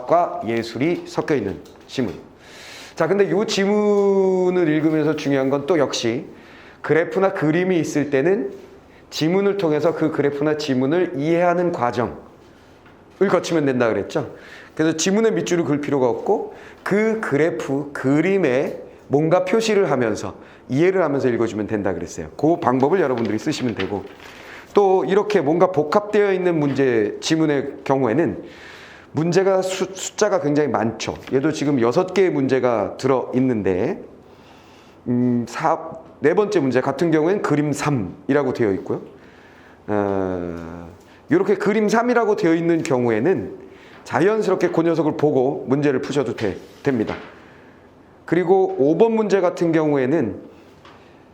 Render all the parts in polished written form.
과학과 예술이 섞여 있는 지문. 자, 근데 이 지문을 읽으면서 중요한 건 또 역시 그래프나 그림이 있을 때는 지문을 통해서 그 그래프나 지문을 이해하는 과정을 거치면 된다 그랬죠. 그래서 지문에 밑줄을 그을 필요가 없고 그 그래프, 그림에 뭔가 표시를 하면서 이해를 하면서 읽어주면 된다 그랬어요. 그 방법을 여러분들이 쓰시면 되고, 또 이렇게 뭔가 복합되어 있는 문제, 지문의 경우에는 문제가 숫자가 굉장히 많죠. 얘도 지금 6개의 문제가 들어있는데 네 번째 문제 같은 경우에는 그림 3이라고 되어 있고요. 이렇게 그림 3이라고 되어 있는 경우에는 자연스럽게 그 녀석을 보고 문제를 푸셔도 됩니다. 그리고 5번 문제 같은 경우에는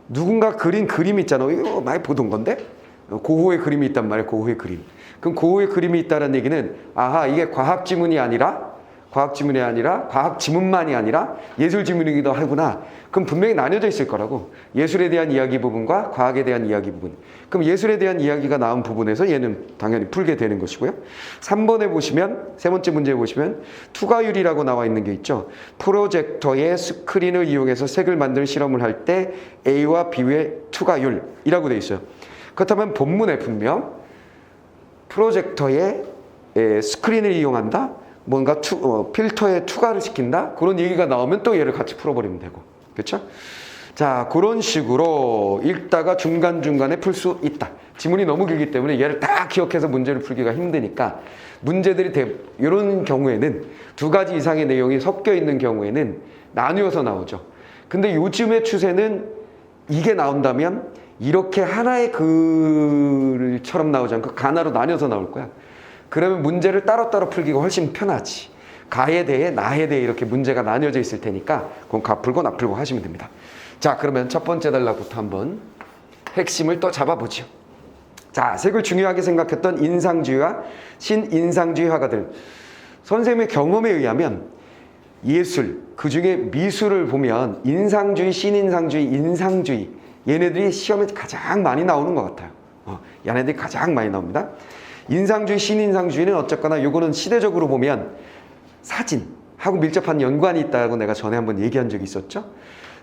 누군가 그린 그림 있잖아요. 이거 많이 보던 건데? 고흐의 그림이 있단 말이에요. 고흐의 그림. 그럼 고흐의 그림이 있다는 얘기는 아하, 이게 과학 지문만이 아니라 예술 지문이기도 하구나. 그럼 분명히 나뉘어져 있을 거라고. 예술에 대한 이야기 부분과 과학에 대한 이야기 부분. 그럼 예술에 대한 이야기가 나온 부분에서 얘는 당연히 풀게 되는 것이고요. 3번에 보시면, 세 번째 문제에 보시면 투과율이라고 나와 있는 게 있죠. 프로젝터의 스크린을 이용해서 색을 만드는 실험을 할 때 A와 B의 투과율이라고 되어 있어요. 그렇다면 본문에 분명 프로젝터에 스크린을 이용한다, 뭔가 필터에 투과를 시킨다, 그런 얘기가 나오면 또 얘를 같이 풀어버리면 되고, 그렇죠? 자, 그런 식으로 읽다가 중간중간에 풀 수 있다. 지문이 너무 길기 때문에 얘를 딱 기억해서 문제를 풀기가 힘드니까 문제들이 이런 경우에는 2가지 이상의 내용이 섞여 있는 경우에는 나누어서 나오죠. 근데 요즘의 추세는 이게 나온다면 이렇게 하나의 글처럼 나오지 않고 가나로 나뉘어서 나올 거야. 그러면 문제를 따로따로 풀기가 훨씬 편하지. 가에 대해, 나에 대해 이렇게 문제가 나뉘어져 있을 테니까 그건 가 풀고 나 풀고 하시면 됩니다. 자, 그러면 첫 번째 단락부터 한번 핵심을 또 잡아보죠. 자, 색을 중요하게 생각했던 인상주의와 신인상주의 화가들. 선생님의 경험에 의하면 예술, 그중에 미술을 보면 인상주의, 신인상주의, 인상주의, 얘네들이 시험에 가장 많이 나오는 것 같아요. 얘네들이 가장 많이 나옵니다. 인상주의, 신인상주의는 어쨌거나 요거는 시대적으로 보면 사진하고 밀접한 연관이 있다고 내가 전에 한번 얘기한 적이 있었죠.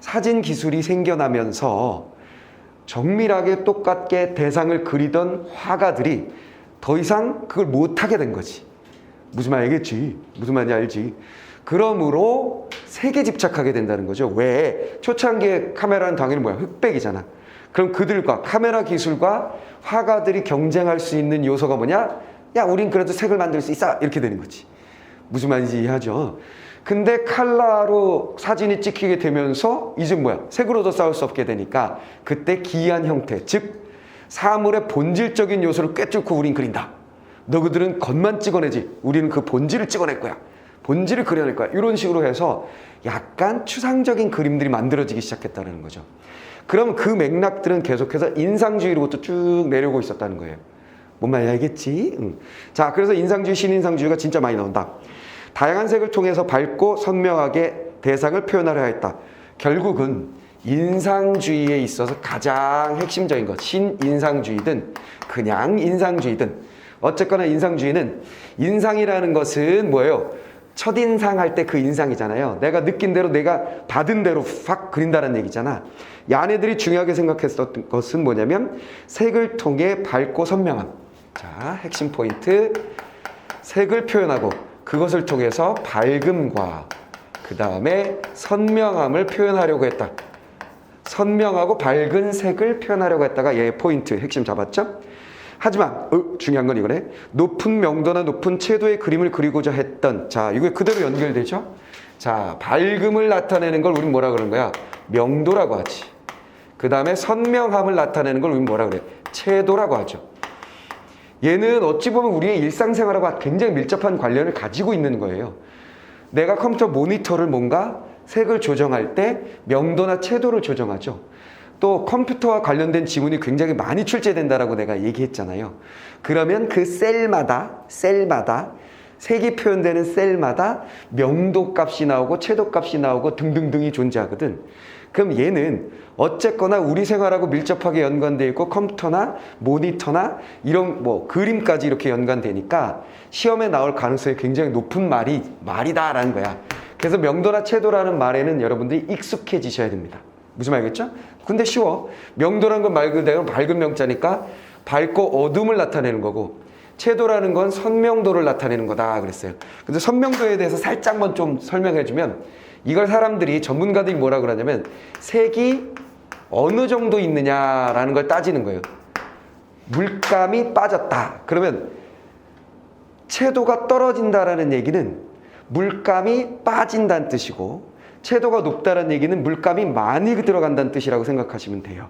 사진 기술이 생겨나면서 정밀하게 똑같게 대상을 그리던 화가들이 더 이상 그걸 못하게 된 거지. 무슨 말 알겠지? 무슨 말인지 알지? 그러므로 색에 집착하게 된다는 거죠. 왜? 초창기에 카메라는 당연히 뭐야? 흑백이잖아. 그럼 그들과 카메라 기술과 화가들이 경쟁할 수 있는 요소가 뭐냐? 야, 우린 그래도 색을 만들 수 있어. 이렇게 되는 거지. 무슨 말인지 이해하죠? 근데 칼라로 사진이 찍히게 되면서 이제 뭐야? 색으로도 싸울 수 없게 되니까 그때 기이한 형태, 즉 사물의 본질적인 요소를 꿰뚫고 우린 그린다. 너희들은 겉만 찍어내지. 우리는 그 본질을 찍어낼 거야. 본질을 그려낼 거야. 이런 식으로 해서 약간 추상적인 그림들이 만들어지기 시작했다는 거죠. 그럼 그 맥락들은 계속해서 인상주의로부터 쭉 내려오고 있었다는 거예요. 뭔 말인지 알겠지? 자, 그래서 인상주의, 신인상주의가 진짜 많이 나온다. 다양한 색을 통해서 밝고 선명하게 대상을 표현하려 했다. 결국은 인상주의에 있어서 가장 핵심적인 것, 신인상주의든 그냥 인상주의든 어쨌거나 인상주의는, 인상이라는 것은 뭐예요? 첫인상 할 때 그 인상이잖아요. 내가 느낀 대로, 내가 받은 대로 확 그린다는 얘기잖아. 야네들이 중요하게 생각했었던 것은 뭐냐면 색을 통해 밝고 선명함. 자, 핵심 포인트. 색을 표현하고 그것을 통해서 밝음과 그 다음에 선명함을 표현하려고 했다. 선명하고 밝은 색을 표현하려고 했다가 얘의 포인트, 핵심 잡았죠? 하지만 중요한 건 이거네. 높은 명도나 높은 채도의 그림을 그리고자 했던, 자, 이거 그대로 연결되죠? 자, 밝음을 나타내는 걸 우린 뭐라 그러는 거야? 명도라고 하지. 그 다음에 선명함을 나타내는 걸 우린 뭐라 그래? 채도라고 하죠. 얘는 어찌 보면 우리의 일상생활과 굉장히 밀접한 관련을 가지고 있는 거예요. 내가 컴퓨터 모니터를 뭔가 색을 조정할 때 명도나 채도를 조정하죠. 또 컴퓨터와 관련된 지문이 굉장히 많이 출제된다라고 내가 얘기했잖아요. 그러면 그 셀마다 색이 표현되는 셀마다 명도 값이 나오고 채도 값이 나오고 등등등이 존재하거든. 그럼 얘는 어쨌거나 우리 생활하고 밀접하게 연관되어 있고 컴퓨터나 모니터나 이런 뭐 그림까지 이렇게 연관되니까 시험에 나올 가능성이 굉장히 높은 말이다라는 거야. 그래서 명도나 채도라는 말에는 여러분들이 익숙해지셔야 됩니다. 무슨 말이겠죠? 근데 쉬워. 명도라는 건 말 그대로 밝은 명자니까 밝고 어둠을 나타내는 거고, 채도라는 건 선명도를 나타내는 거다 그랬어요. 근데 선명도에 대해서 살짝만 좀 설명해 주면, 이걸 사람들이 전문가들이 뭐라 그러냐면 색이 어느 정도 있느냐라는 걸 따지는 거예요. 물감이 빠졌다 그러면 채도가 떨어진다라는 얘기는 물감이 빠진다는 뜻이고, 채도가 높다는 얘기는 물감이 많이 들어간다는 뜻이라고 생각하시면 돼요.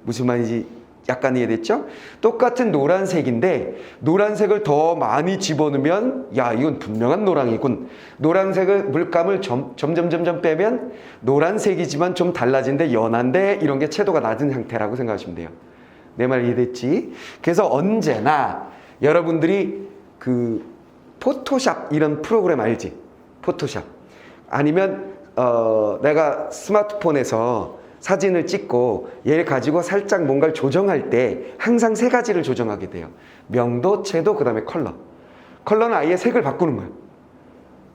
무슨 말인지 약간 이해됐죠? 똑같은 노란색인데 노란색을 더 많이 집어넣으면 야, 이건 분명한 노랑이군. 노란색을 물감을 점점 빼면 노란색이지만 좀 달라진데 연한데, 이런 게 채도가 낮은 상태라고 생각하시면 돼요. 내 말 이해됐지? 그래서 언제나 여러분들이 그 포토샵 이런 프로그램 알지? 포토샵 아니면 내가 스마트폰에서 사진을 찍고 얘를 가지고 살짝 뭔가를 조정할 때 항상 세 가지를 조정하게 돼요. 명도, 채도, 그 다음에 컬러. 컬러는 아예 색을 바꾸는 거예요.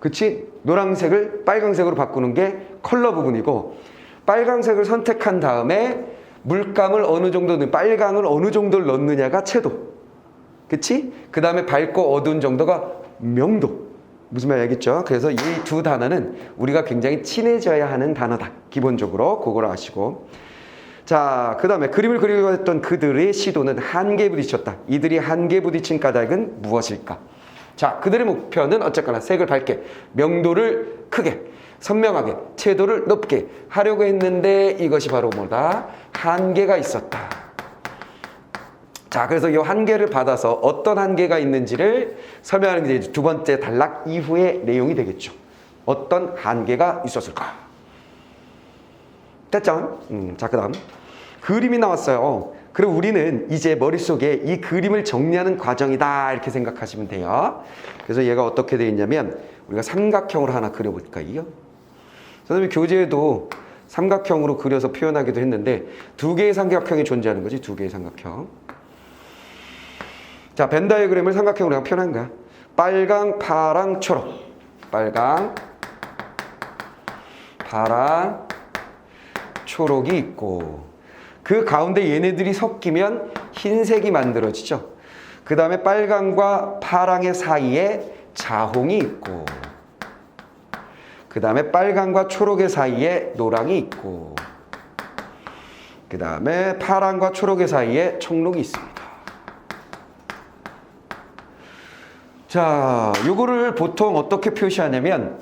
그치? 노란색을 빨강색으로 바꾸는 게 컬러 부분이고, 빨강색을 선택한 다음에 물감을 어느 정도, 빨강을 어느 정도를 넣느냐가 채도. 그치? 그 다음에 밝고 어두운 정도가 명도. 무슨 말인지 알겠죠? 그래서 이 두 단어는 우리가 굉장히 친해져야 하는 단어다. 기본적으로 그걸 아시고. 자, 그 다음에 그림을 그리려고 했던 그들의 시도는 한계에 부딪혔다. 이들이 한계에 부딪힌 까닭은 무엇일까? 자, 그들의 목표는 어쨌거나 색을 밝게, 명도를 크게, 선명하게, 채도를 높게 하려고 했는데 이것이 바로 뭐다? 한계가 있었다. 자, 그래서 이 한계를 받아서 어떤 한계가 있는지를 설명하는 게 이제 두 번째 단락 이후의 내용이 되겠죠. 어떤 한계가 있었을까? 됐죠? 자, 그 다음 그림이 나왔어요. 그럼 우리는 이제 머릿속에 이 그림을 정리하는 과정이다 이렇게 생각하시면 돼요. 그래서 얘가 어떻게 되어 있냐면, 우리가 삼각형으로 하나 그려볼까요? 선생님이 교재에도 삼각형으로 그려서 표현하기도 했는데 두 개의 삼각형이 존재하는 거지. 두 개의 삼각형. 자, 벤 다이어그램을 삼각형으로 표현한 거야. 빨강, 파랑, 초록. 빨강, 파랑, 초록이 있고, 그 가운데 얘네들이 섞이면 흰색이 만들어지죠. 그 다음에 빨강과 파랑의 사이에 자홍이 있고, 그 다음에 빨강과 초록의 사이에 노랑이 있고, 그 다음에 파랑과 초록의 사이에 청록이 있습니다. 자, 요거를 보통 어떻게 표시하냐면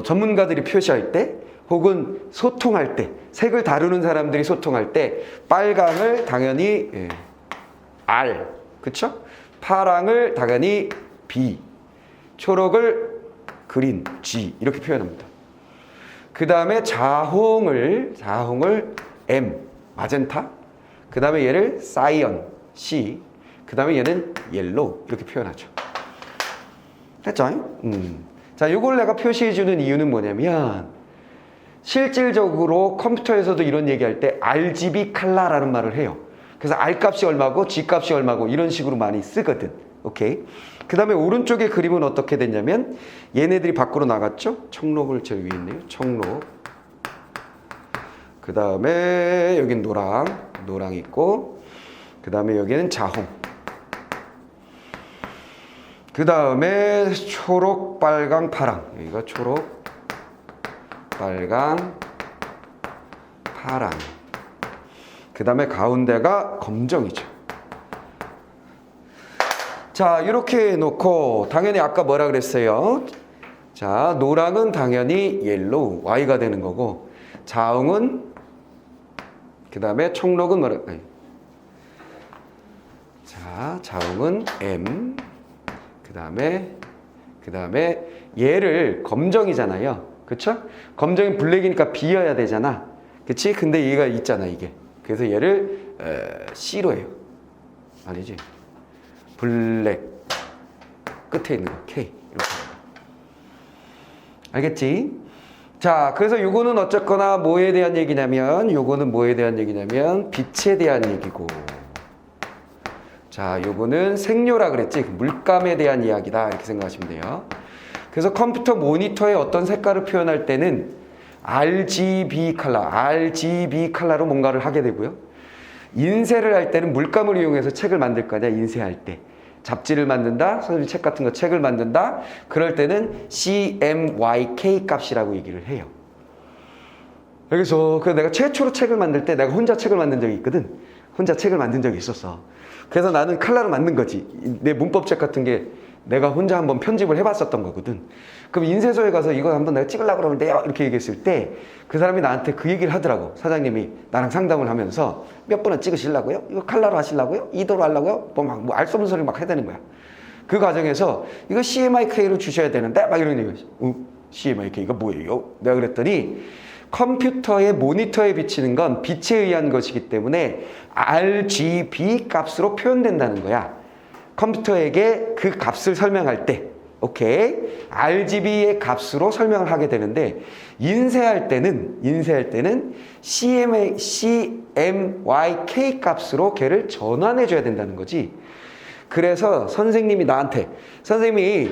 전문가들이 표시할 때, 혹은 소통할 때, 색을 다루는 사람들이 소통할 때 빨강을 당연히 R, 그쵸? 파랑을 당연히 B, 초록을 그린, G 이렇게 표현합니다. 그 다음에 자홍을 M, 마젠타, 그 다음에 얘를 사이언, C, 그 다음에 얘는 옐로우 이렇게 표현하죠. 됐죠? 자, 요걸 내가 표시해주는 이유는 뭐냐면, 실질적으로 컴퓨터에서도 이런 얘기할 때 RGB 컬러라는 말을 해요. 그래서 R 값이 얼마고 G 값이 얼마고 이런 식으로 많이 쓰거든. 오케이. 그 다음에 오른쪽의 그림은 어떻게 됐냐면, 얘네들이 밖으로 나갔죠? 청록을 제일 위에 있네요. 청록. 그 다음에 여긴 노랑 있고, 그 다음에 여기는 자홍. 그 다음에 초록, 빨강, 파랑. 여기가 초록, 빨강, 파랑. 그 다음에 가운데가 검정이죠. 자, 이렇게 해놓고 당연히 아까 뭐라 그랬어요? 자, 노랑은 당연히 옐로우, Y가 되는 거고, 자홍은, 그 다음에 청록은 뭐라, 아니. 자, 자홍은 M, 그 다음에 얘를 검정이잖아요. 그쵸? 검정이 블랙이니까 B여야 되잖아. 그치? 근데 얘가 있잖아, 이게. 그래서 얘를 C로 해요. 아니지? 블랙 끝에 있는 거 K 이렇게. 알겠지? 자, 그래서 요거는 어쨌거나 뭐에 대한 얘기냐면, 요거는 뭐에 대한 얘기냐면, 빛에 대한 얘기고. 자, 요거는 생료라 그랬지? 물감에 대한 이야기다. 이렇게 생각하시면 돼요. 그래서 컴퓨터 모니터에 어떤 색깔을 표현할 때는 RGB 컬러로 뭔가를 하게 되고요. 인쇄를 할 때는 물감을 이용해서 책을 만들 거 아니야, 인쇄할 때. 잡지를 만든다, 선생님 책 같은 거 책을 만든다, 그럴 때는 CMYK 값이라고 얘기를 해요. 그래서 내가 최초로 책을 만들 때 내가 혼자 책을 만든 적이 있거든. 혼자 책을 만든 적이 있었어. 그래서 나는 칼라로 만든 거지. 내 문법책 같은 게 내가 혼자 한번 편집을 해봤었던 거거든. 그럼 인쇄소에 가서 이거 한번 내가 찍으려고 그러는데요, 이렇게 얘기했을 때 그 사람이 나한테 그 얘기를 하더라고. 사장님이 나랑 상담을 하면서 몇 번을 찍으시려고요? 이거 칼라로 하시려고요? 2도로 하려고요? 뭐 알 수 없는 소리 막 해야 되는 거야. 그 과정에서 이거 CMYK로 주셔야 되는데 막 이런 얘기. CMYK가 뭐예요? 내가 그랬더니 컴퓨터의 모니터에 비치는 건 빛에 의한 것이기 때문에 RGB 값으로 표현된다는 거야. 컴퓨터에게 그 값을 설명할 때, 오케이, RGB의 값으로 설명을 하게 되는데, 인쇄할 때는 CMYK 값으로 걔를 전환해 줘야 된다는 거지. 그래서 선생님이 나한테, 선생님이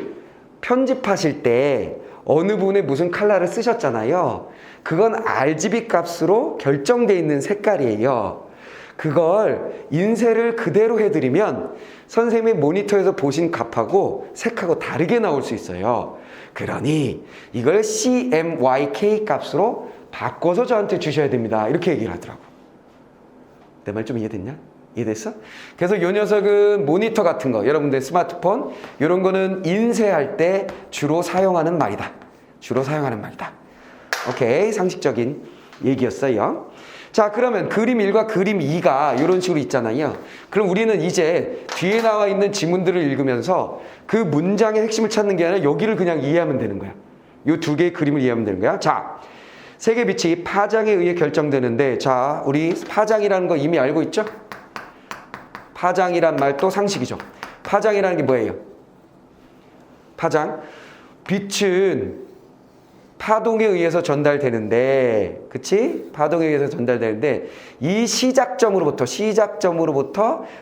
편집하실 때 어느 분에 무슨 컬러를 쓰셨잖아요. 그건 RGB 값으로 결정되어 있는 색깔이에요. 그걸 인쇄를 그대로 해드리면 선생님이 모니터에서 보신 값하고 색하고 다르게 나올 수 있어요. 그러니 이걸 CMYK 값으로 바꿔서 저한테 주셔야 됩니다. 이렇게 얘기를 하더라고. 내 말 좀 이해됐냐? 이해됐어? 그래서 이 녀석은 모니터 같은 거, 여러분들 스마트폰 이런 거는 인쇄할 때 주로 사용하는 말이다. 오케이, 상식적인 얘기였어요. 자, 그러면 그림 1과 그림 2가 이런 식으로 있잖아요. 그럼 우리는 이제 뒤에 나와 있는 지문들을 읽으면서 그 문장의 핵심을 찾는 게 아니라 여기를 그냥 이해하면 되는 거야. 이 두 개의 그림을 이해하면 되는 거야. 자, 색의 빛이 파장에 의해 결정되는데, 자, 우리 파장이라는 거 이미 알고 있죠? 파장이란 말도 상식이죠. 파장이라는 게 뭐예요? 파장. 빛은 파동에 의해서 전달되는데, 그치? 파동에 의해서 전달되는데, 이 시작점으로부터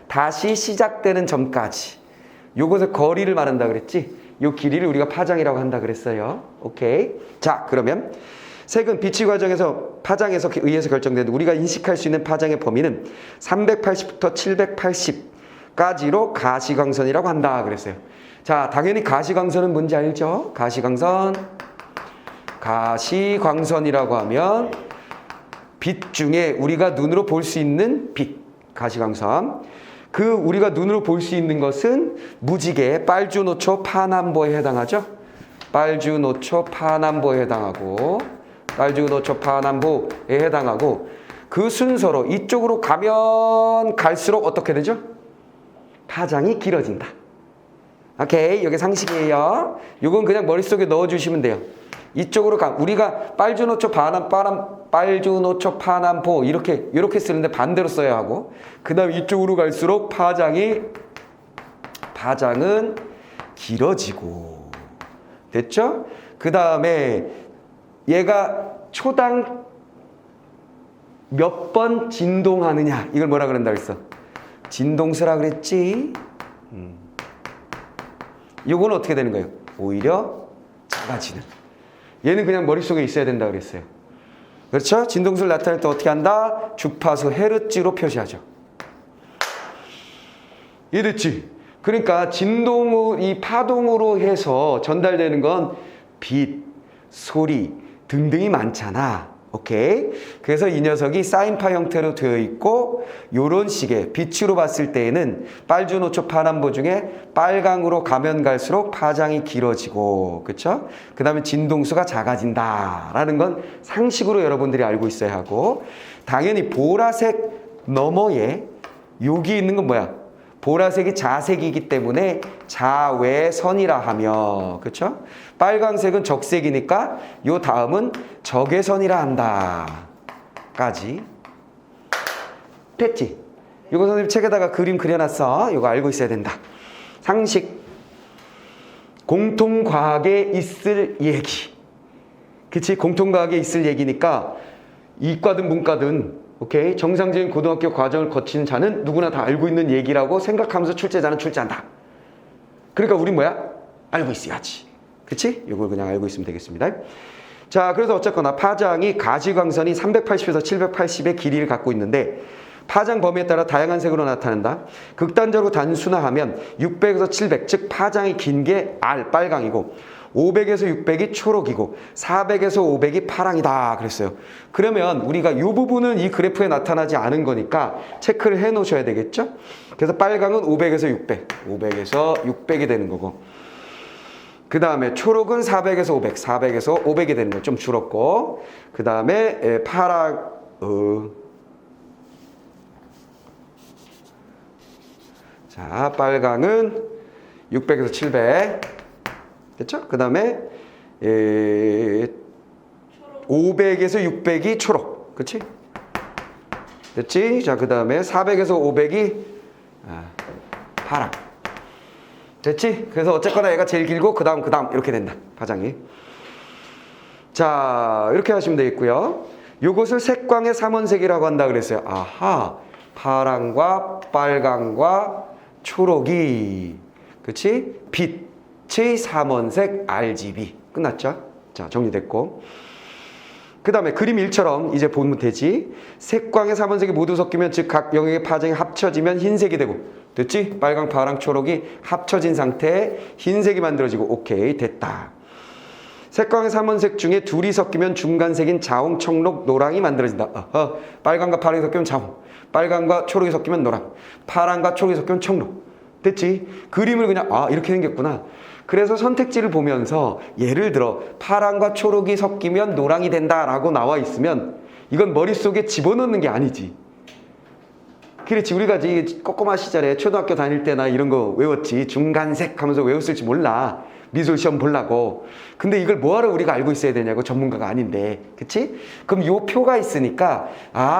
다시 시작되는 점까지, 요것의 거리를 말한다 그랬지? 요 길이를 우리가 파장이라고 한다 그랬어요. 오케이. 자, 그러면 색은 빛의 과정에서 파장에서 의해서 결정되는 우리가 인식할 수 있는 파장의 범위는 380부터 780까지로 가시광선이라고 한다 그랬어요. 자, 당연히 가시광선은 뭔지 알죠? 가시광선이라고 하면 빛 중에 우리가 눈으로 볼 수 있는 빛, 가시광선. 그 우리가 눈으로 볼 수 있는 것은 무지개, 빨주노초, 파남보에 해당하죠. 빨주노초, 파남보에 해당하고 그 순서로 이쪽으로 가면 갈수록 어떻게 되죠? 파장이 길어진다. 오케이, 이게 상식이에요. 이건 그냥 머릿속에 넣어주시면 돼요. 이쪽으로 우리가 빨주노초 파남보 이렇게 쓰는데 반대로 써야 하고, 그 다음 이쪽으로 갈수록 파장은 길어지고, 됐죠? 그 다음에 얘가 초당 몇 번 진동하느냐, 이걸 뭐라 그런다 그랬어? 진동수라 그랬지? 이건 어떻게 되는 거예요? 오히려 작아지는. 얘는 그냥 머릿속에 있어야 된다 그랬어요. 그렇죠? 진동수를 나타낼 때 어떻게 한다? 주파수 헤르츠로 표시하죠. 이해됐지? 그러니까 이 파동으로 해서 전달되는 건 빛, 소리 등등이 많잖아. 오케이? 그래서 이 녀석이 사인파 형태로 되어 있고, 요런 식의 빛으로 봤을 때에는 빨주노초 파남보 중에 빨강으로 가면 갈수록 파장이 길어지고, 그쵸? 그 다음에 진동수가 작아진다 라는 건 상식으로 여러분들이 알고 있어야 하고, 당연히 보라색 너머에 여기 있는 건 뭐야? 보라색이 자색이기 때문에 자외선이라 하며, 그렇죠? 빨강색은 적색이니까 요 다음은 적외선이라 한다 까지. 됐지? 이거 선생님 책에다가 그림 그려놨어. 이거 알고 있어야 된다. 상식. 공통과학에 있을 얘기. 그치? 공통과학에 있을 얘기니까 이과든 문과든 오케이? 정상적인 고등학교 과정을 거친 자는 누구나 다 알고 있는 얘기라고 생각하면서 출제자는 출제한다. 그러니까 우린 뭐야? 알고 있어야지. 그치? 이걸 그냥 알고 있으면 되겠습니다. 자, 그래서 어쨌거나 파장이 가시광선이 380에서 780의 길이를 갖고 있는데 파장 범위에 따라 다양한 색으로 나타난다. 극단적으로 단순화하면 600에서 700, 즉 파장이 긴 게 R, 빨강이고 500에서 600이 초록이고 400에서 500이 파랑이다 그랬어요. 그러면 우리가 이 부분은 이 그래프에 나타나지 않은 거니까 체크를 해 놓으셔야 되겠죠? 그래서 빨강은 500에서 600, 500에서 600이 되는 거고 그 다음에 초록은 400에서 500, 400에서 500이 되는 거 좀 줄었고 그 다음에 파랑 자, 빨강은 600에서 700 됐죠? 그 다음에 500에서 600이 초록 그치? 됐지? 자, 그 다음에 400에서 500이 파랑 됐지? 그래서 어쨌거나 얘가 제일 길고 그 다음 이렇게 된다 파장이. 자, 이렇게 하시면 되겠고요. 요것을 색광의 삼원색이라고 한다 그랬어요. 아하, 파랑과 빨강과 초록이 그치? 빛의 삼원색 RGB 끝났죠? 자, 정리됐고 그 다음에 그림 1처럼 이제 보면 되지. 색광의 삼원색이 모두 섞이면 즉 각 영역의 파장이 합쳐지면 흰색이 되고 됐지? 빨강, 파랑, 초록이 합쳐진 상태에 흰색이 만들어지고 오케이 됐다. 색광의 삼원색 중에 둘이 섞이면 중간색인 자홍, 청록, 노랑이 만들어진다. 빨강과 파랑이 섞이면 자홍, 빨강과 초록이 섞이면 노랑, 파랑과 초록이 섞이면 청록. 됐지? 그림을 그냥 이렇게 생겼구나. 그래서 선택지를 보면서 예를 들어 파랑과 초록이 섞이면 노랑이 된다라고 나와 있으면 이건 머릿속에 집어넣는 게 아니지. 그렇지. 우리가 꼬꼬마 시절에 초등학교 다닐 때나 이런 거 외웠지. 중간색 하면서 외웠을지 몰라. 미술 시험 보려고. 근데 이걸 뭐하러 우리가 알고 있어야 되냐고. 전문가가 아닌데. 그치? 그럼 요 표가 있으니까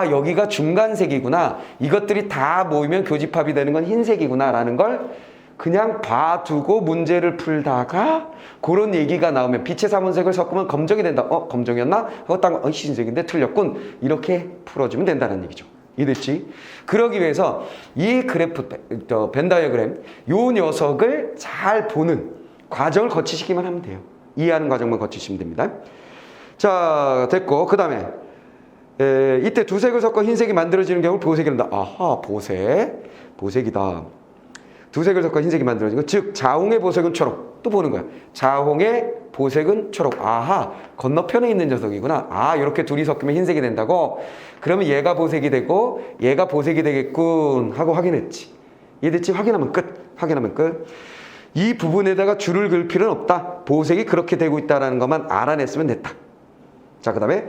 여기가 중간색이구나. 이것들이 다 모이면 교집합이 되는 건 흰색이구나 라는 걸 그냥 봐두고 문제를 풀다가 그런 얘기가 나오면 빛의 삼원색을 섞으면 검정이 된다. 검정이었나? 하고 딴 거 흰색인데 틀렸군. 이렇게 풀어주면 된다는 얘기죠. 이해됐지? 그러기 위해서 이 그래프, 벤 다이어그램 요 녀석을 잘 보는 과정을 거치시기만 하면 돼요. 이해하는 과정만 거치시면 됩니다. 자, 됐고 그 다음에 이때 두 색을 섞어 흰색이 만들어지는 경우를 보색이란다. 아하, 보색이다. 두 색을 섞어 흰색이 만들어지는 거. 즉 자홍의 보색은 초록. 또 보는 거야. 자홍의 보색은 초록. 아하, 건너편에 있는 녀석이구나. 이렇게 둘이 섞이면 흰색이 된다고. 그러면 얘가 보색이 되고 얘가 보색이 되겠군 하고 확인했지. 이해됐지? 확인하면 끝. 이 부분에다가 줄을 그을 필요는 없다. 보색이 그렇게 되고 있다는 것만 알아냈으면 됐다. 자, 그 다음에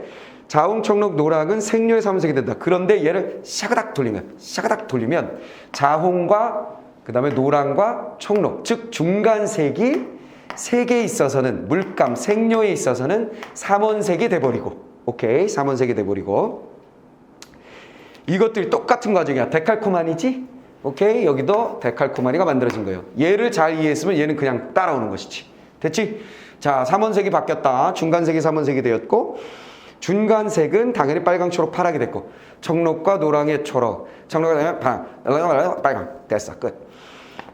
자홍, 청록, 노랑은 색료의 삼원색이 된다. 그런데 얘를 샤그닥 돌리면 자홍과 그 다음에 노랑과 청록, 즉 중간색이 색에 있어서는 물감, 색료에 있어서는 삼원색이 돼버리고 오케이, 삼원색이 돼버리고 이것들이 똑같은 과정이야. 데칼코마니지? 오케이, 여기도 데칼코마니가 만들어진 거예요. 얘를 잘 이해했으면 얘는 그냥 따라오는 것이지. 됐지? 자, 삼원색이 바뀌었다. 중간색이 삼원색이 되었고 중간색은 당연히 빨강, 초록, 파랑이 됐고 청록과 노랑의 초록, 청록과 빨강 됐어. 끝.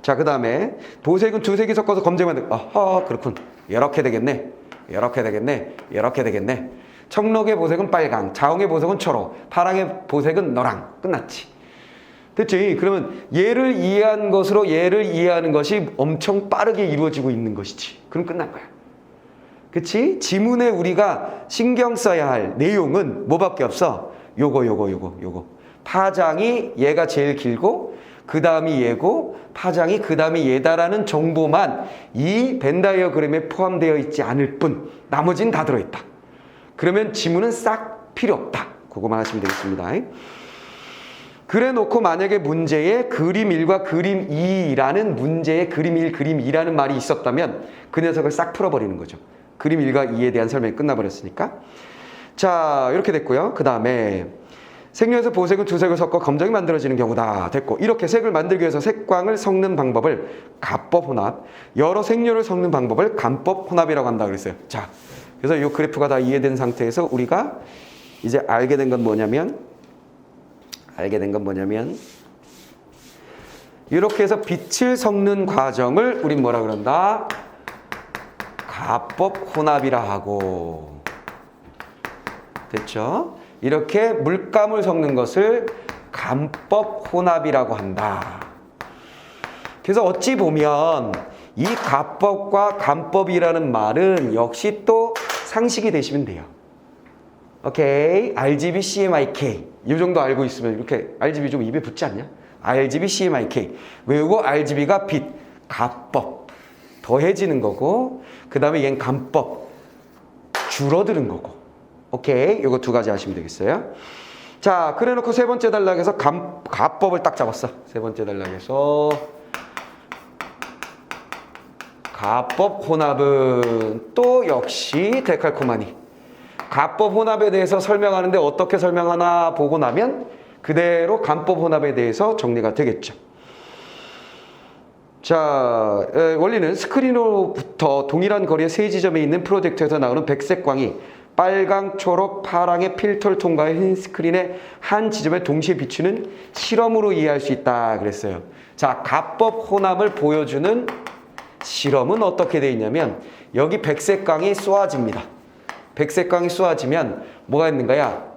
자, 그 다음에 보색은 두 색이 섞어서 검정이 만들고 그렇군. 이렇게 되겠네. 청록의 보색은 빨강, 자홍의 보색은 초록, 파랑의 보색은 노랑. 끝났지. 됐지? 그러면 얘를 이해한 것으로 얘를 이해하는 것이 엄청 빠르게 이루어지고 있는 것이지. 그럼 끝난 거야. 그치? 지문에 우리가 신경 써야 할 내용은 뭐밖에 없어? 요거. 파장이 얘가 제일 길고 그 다음이 얘고 파장이 그 다음이 얘다라는 정보만 이 벤 다이어그램에 포함되어 있지 않을 뿐 나머지는 다 들어있다. 그러면 지문은 싹 필요 없다. 그거만 하시면 되겠습니다. 그래 놓고 만약에 문제에 그림 1과 그림 2라는 문제에 그림 1, 그림 2라는 말이 있었다면 그 녀석을 싹 풀어버리는 거죠. 그림 1과 2에 대한 설명이 끝나버렸으니까. 자, 이렇게 됐고요. 그 다음에 색료에서 보색은 두 색을 섞어 검정이 만들어지는 경우다. 됐고, 이렇게 색을 만들기 위해서 색광을 섞는 방법을 가법 혼합, 여러 색료를 섞는 방법을 간법 혼합이라고 한다 그랬어요. 자, 그래서 이 그래프가 다 이해된 상태에서 우리가 이제 알게 된 건 뭐냐면 이렇게 해서 빛을 섞는 과정을 우린 뭐라 그런다? 가법 혼합이라 하고. 됐죠? 이렇게 물감을 섞는 것을 간법 혼합이라고 한다. 그래서 어찌 보면 이 가법과 간법이라는 말은 역시 또 상식이 되시면 돼요. 오케이. RGB, CMYK. 이 정도 알고 있으면 이렇게 RGB 좀 입에 붙지 않냐? RGB, CMYK. 외우고 RGB가 빛, 가법. 더해지는 거고, 그 다음에 얘는 간법. 줄어드는 거고. 오케이. 요거 두 가지 아시면 되겠어요. 자, 그래 놓고 세 번째 단락에서 가법을 딱 잡았어. 세 번째 단락에서. 가법 혼합은 또 역시 데칼코마니. 가법 혼합에 대해서 설명하는데 어떻게 설명하나 보고 나면 그대로 간법 혼합에 대해서 정리가 되겠죠. 자, 원리는 스크린으로부터 동일한 거리의 세 지점에 있는 프로젝터에서 나오는 백색 광이 빨강, 초록, 파랑의 필터를 통과해 흰 스크린의 한 지점에 동시에 비추는 실험으로 이해할 수 있다 그랬어요. 자, 가법 혼합을 보여주는 실험은 어떻게 되어 있냐면 여기 백색광이 쏘아집니다. 백색광이 쏘아지면 뭐가 있는 거야?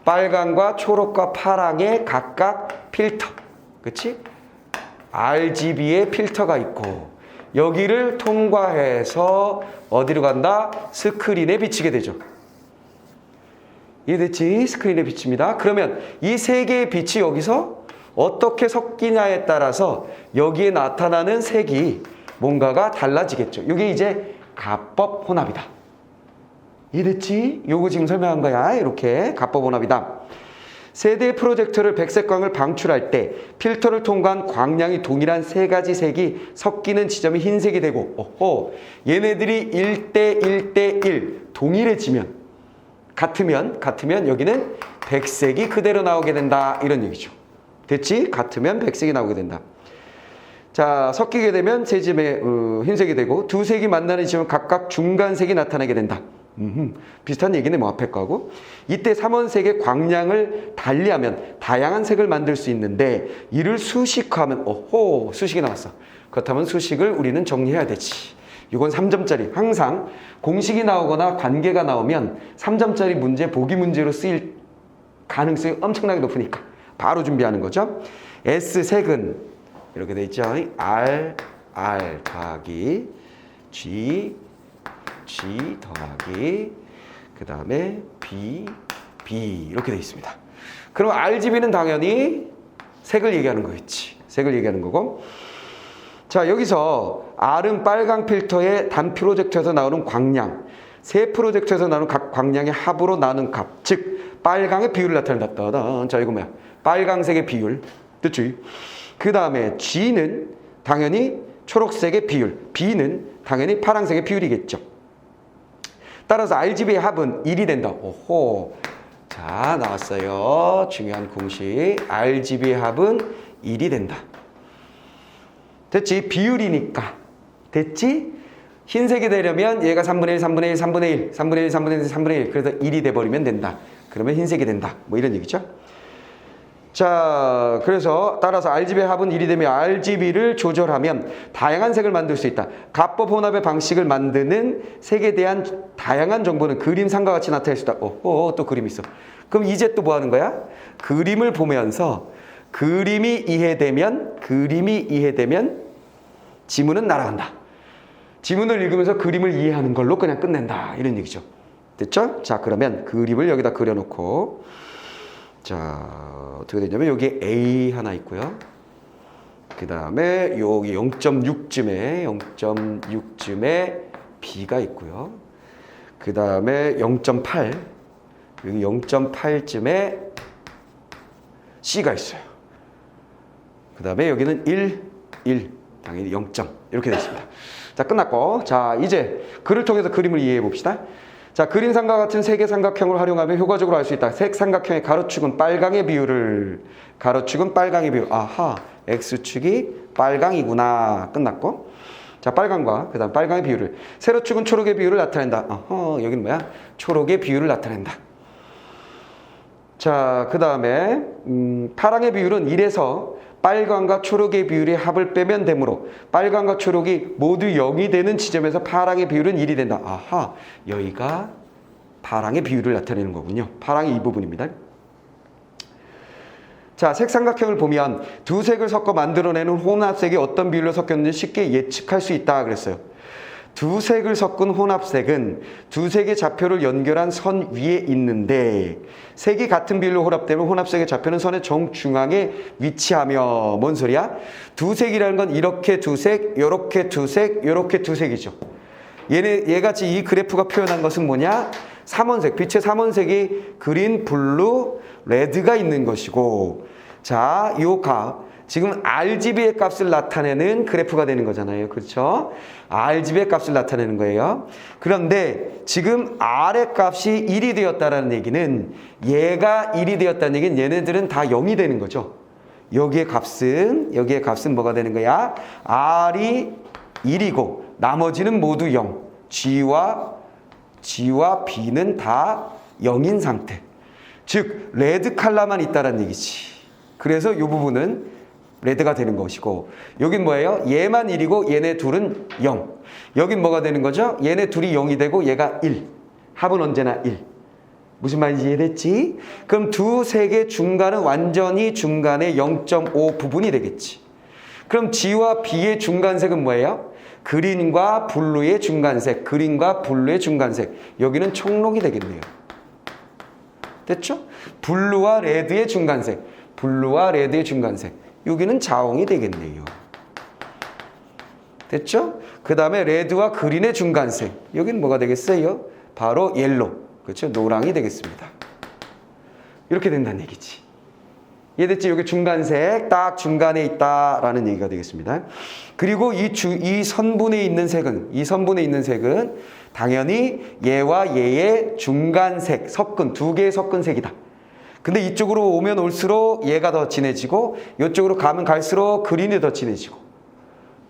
빨강과 초록과 파랑의 각각 필터. 그치? RGB의 필터가 있고 여기를 통과해서 어디로 간다? 스크린에 비치게 되죠. 이해됐지? 스크린에 비칩니다. 그러면 이 세 개의 빛이 여기서 어떻게 섞이냐에 따라서 여기에 나타나는 색이 뭔가가 달라지겠죠. 이게 이제 가법 혼합이다. 이해됐지? 요거 지금 설명한 거야. 이렇게 가법 혼합이다. 세대의 프로젝터를 백색광을 방출할 때 필터를 통과한 광량이 동일한 세 가지 색이 섞이는 지점이 흰색이 되고 얘네들이 1대 1대 1 동일해지면 같으면 여기는 백색이 그대로 나오게 된다. 이런 얘기죠. 됐지? 같으면 백색이 나오게 된다. 자, 섞이게 되면 세 지점에 흰색이 되고 두 색이 만나는 지점 각각 중간색이 나타나게 된다. 비슷한 얘기네 뭐 앞에 거하고. 이때 삼원색의 광량을 달리하면 다양한 색을 만들 수 있는데 이를 수식화하면 수식이 나왔어. 그렇다면 수식을 우리는 정리해야 되지. 이건 3점짜리. 항상 공식이 나오거나 관계가 나오면 3점짜리 문제 보기 문제로 쓰일 가능성이 엄청나게 높으니까 바로 준비하는 거죠. S색은 이렇게 돼 있죠. R 더하기 G 더하기 그 다음에 B 이렇게 돼 있습니다. 그럼 RGB는 당연히 색을 얘기하는 거겠지. 색을 얘기하는 거고. 자, 여기서 R은 빨강 필터의 단 프로젝터에서 나오는 광량, 세 프로젝터에서 나오는 각 광량의 합으로 나눈 값, 즉 빨강의 비율을 나타낸다. 자, 이거 뭐야? 빨강색의 비율. 됐지? 그 다음에 G는 당연히 초록색의 비율, B는 당연히 파란색의 비율이겠죠. 따라서 RGB의 합은 1이 된다. 자, 나왔어요. 중요한 공식. RGB의 합은 1이 된다. 됐지? 비율이니까. 됐지? 흰색이 되려면 얘가 3분의 1, 3분의 1, 3분의 1, 3분의 1, 3분의 1, 3분의 1. 그래서 1이 돼버리면 된다. 그러면 흰색이 된다. 뭐 이런 얘기죠. 자, 그래서 따라서 RGB의 합은 1이 되면 RGB를 조절하면 다양한 색을 만들 수 있다. 가법 혼합의 방식을 만드는 색에 대한 다양한 정보는 그림상과 같이 나타낼 수 있다. 또 그림 있어. 그럼 이제 또 뭐 하는 거야? 그림을 보면서 그림이 이해되면 지문은 날아간다. 지문을 읽으면서 그림을 이해하는 걸로 그냥 끝낸다. 이런 얘기죠. 됐죠? 자, 그러면 그림을 여기다 그려놓고 자, 어떻게 되냐면 여기 A 하나 있고요. 그 다음에 여기 0.6쯤에 B가 있고요. 그 다음에 0.8 여기 0.8쯤에 C가 있어요. 그 다음에 여기는 1 당연히 0점 이렇게 되어 있습니다. 자, 끝났고 자, 이제 글을 통해서 그림을 이해해 봅시다. 자, 그림상과 같은 세개 삼각형을 활용하면 효과적으로 알 수 있다. 색 삼각형의 가로축은 빨강의 비율. 아하, X축이 빨강이구나. 끝났고. 자, 빨강과 그 다음 빨강의 비율을. 세로축은 초록의 비율을 나타낸다. 여기는 뭐야? 초록의 비율을 나타낸다. 자, 그 다음에 파랑의 비율은 1에서 빨강과 초록의 비율의 합을 빼면 되므로 빨강과 초록이 모두 0이 되는 지점에서 파랑의 비율은 1이 된다. 여기가 파랑의 비율을 나타내는 거군요. 파랑이 이 부분입니다. 자, 색삼각형을 보면 두 색을 섞어 만들어내는 혼합색이 어떤 비율로 섞였는지 쉽게 예측할 수 있다 그랬어요. 두 색을 섞은 혼합색은 두 색의 좌표를 연결한 선 위에 있는데 색이 같은 비율로 혼합되면 혼합색의 좌표는 선의 정중앙에 위치하며 뭔 소리야? 두 색이라는 건 이렇게 두 색, 요렇게 두 색, 요렇게 두 색이죠. 얘같이 이 그래프가 표현한 것은 뭐냐? 삼원색, 빛의 삼원색이 그린, 블루, 레드가 있는 것이고 자, 요 값 지금 RGB의 값을 나타내는 그래프가 되는 거잖아요. 그렇죠? RGB의 값을 나타내는 거예요. 그런데 지금 R의 값이 1이 되었다는 얘기는 얘가 1이 되었다는 얘기는 얘네들은 다 0이 되는 거죠. 여기의 값은 뭐가 되는 거야? R이 1이고 나머지는 모두 0. G와 B는 다 0인 상태. 즉 레드 컬러만 있다는 얘기지. 그래서 이 부분은 레드가 되는 것이고 여긴 뭐예요? 얘만 1이고 얘네 둘은 0. 여긴 뭐가 되는 거죠? 얘네 둘이 0이 되고 얘가 1. 합은 언제나 1. 무슨 말인지 이해됐지? 그럼 두 색의 중간은 완전히 중간에 0.5 부분이 되겠지. 그럼 G와 B의 중간색은 뭐예요? 그린과 블루의 중간색, 그린과 블루의 중간색. 여기는 청록이 되겠네요. 됐죠? 블루와 레드의 중간색, 블루와 레드의 중간색. 여기는 자홍이 되겠네요. 됐죠? 그 다음에 레드와 그린의 중간색. 여기는 뭐가 되겠어요? 바로 옐로우. 그렇죠? 노랑이 되겠습니다. 이렇게 된다는 얘기지. 이해됐지? 여기 중간색 딱 중간에 있다라는 얘기가 되겠습니다. 그리고 이 선분에 있는 색은 당연히 얘와 얘의 중간색 두 개의 섞은 색이다. 근데 이쪽으로 오면 올수록 얘가 더 진해지고 이쪽으로 가면 갈수록 그린이 더 진해지고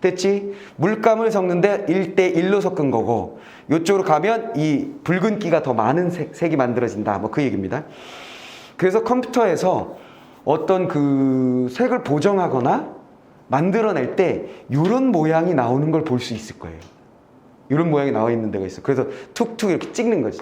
됐지? 물감을 섞는데 1대1로 섞은 거고 이쪽으로 가면 이 붉은기가 더 많은 색이 만들어진다. 뭐 그 얘기입니다. 그래서 컴퓨터에서 어떤 그 색을 보정하거나 만들어낼 때 이런 모양이 나오는 걸 볼 수 있을 거예요. 이런 모양이 나와 있는 데가 있어. 그래서 툭툭 이렇게 찍는 거지.